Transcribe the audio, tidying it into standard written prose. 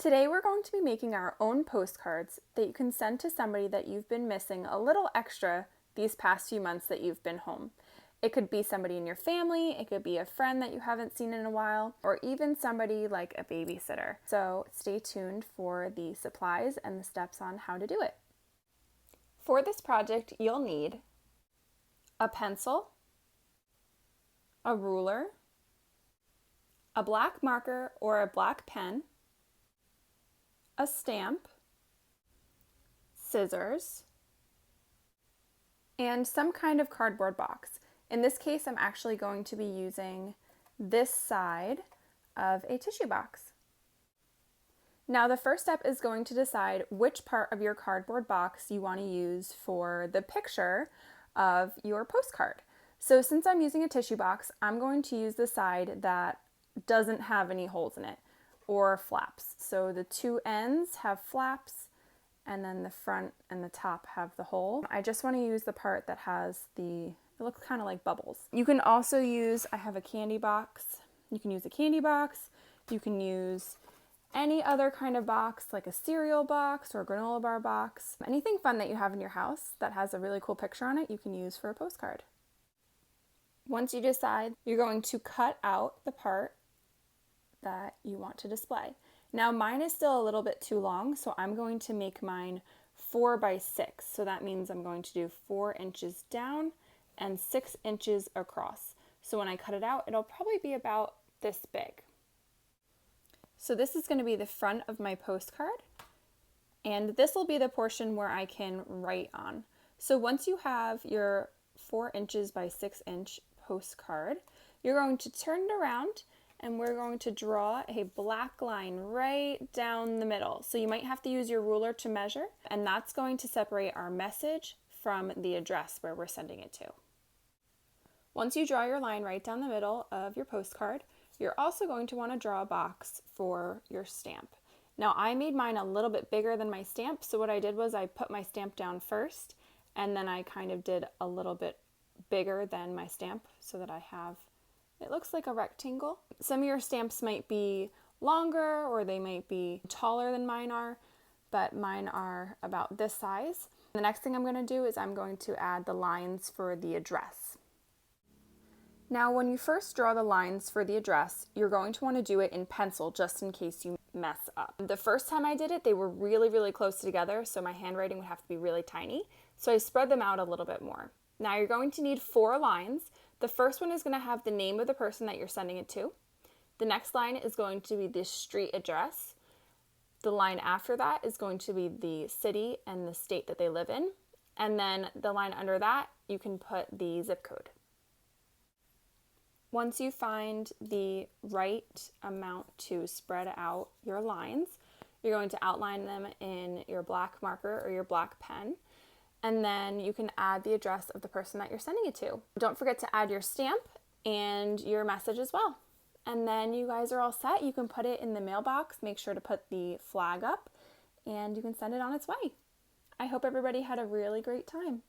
Today we're going to be making our own postcards that you can send to somebody that you've been missing a little extra these past few months that you've been home. It could be somebody in your family, it could be a friend that you haven't seen in a while, or even somebody like a babysitter. So stay tuned for the supplies and the steps on how to do it. For this project, you'll need a pencil, a ruler, a black marker or a black pen, a stamp, scissors, and some kind of cardboard box. In this case, I'm actually going to be using this side of a tissue box. Now, the first step is going to decide which part of your cardboard box you want to use for the picture of your postcard. So since I'm using a tissue box, I'm going to use the side that doesn't have any holes in it or flaps. So the two ends have flaps and then the front and the top have the hole. I just want to use the part that has it looks kind of like bubbles. You can also use, I have a candy box. You can use a candy box. You can use any other kind of box, like a cereal box or a granola bar box. Anything fun that you have in your house that has a really cool picture on it, you can use for a postcard. Once you decide, you're going to cut out the part that you want to display. Now mine is still a little bit too long, so I'm going to make mine 4 by 6. So that means I'm going to do 4 inches down and 6 inches across. So when I cut it out, it'll probably be about this big. So this is going to be the front of my postcard, and this will be the portion where I can write on. So once you have your 4 inches by 6 inch postcard, you're going to turn it around and we're going to draw a black line right down the middle. So you might have to use your ruler to measure, and that's going to separate our message from the address where we're sending it to. Once you draw your line right down the middle of your postcard, you're also going to want to draw a box for your stamp. Now I made mine a little bit bigger than my stamp, so what I did was I put my stamp down first, and then I kind of did a little bit bigger than my stamp so that it looks like a rectangle. Some of your stamps might be longer or they might be taller than mine are, but mine are about this size. The next thing I'm going to do is I'm going to add the lines for the address. Now, when you first draw the lines for the address, you're going to want to do it in pencil just in case you mess up. The first time I did it, they were really, really close together, so my handwriting would have to be really tiny. So I spread them out a little bit more. Now you're going to need 4 lines. The first one is going to have the name of the person that you're sending it to. The next line is going to be the street address. The line after that is going to be the city and the state that they live in. And then the line under that, you can put the zip code. Once you find the right amount to spread out your lines, you're going to outline them in your black marker or your black pen. And then you can add the address of the person that you're sending it to. Don't forget to add your stamp and your message as well. And then you guys are all set. You can put it in the mailbox. Make sure to put the flag up and you can send it on its way. I hope everybody had a really great time.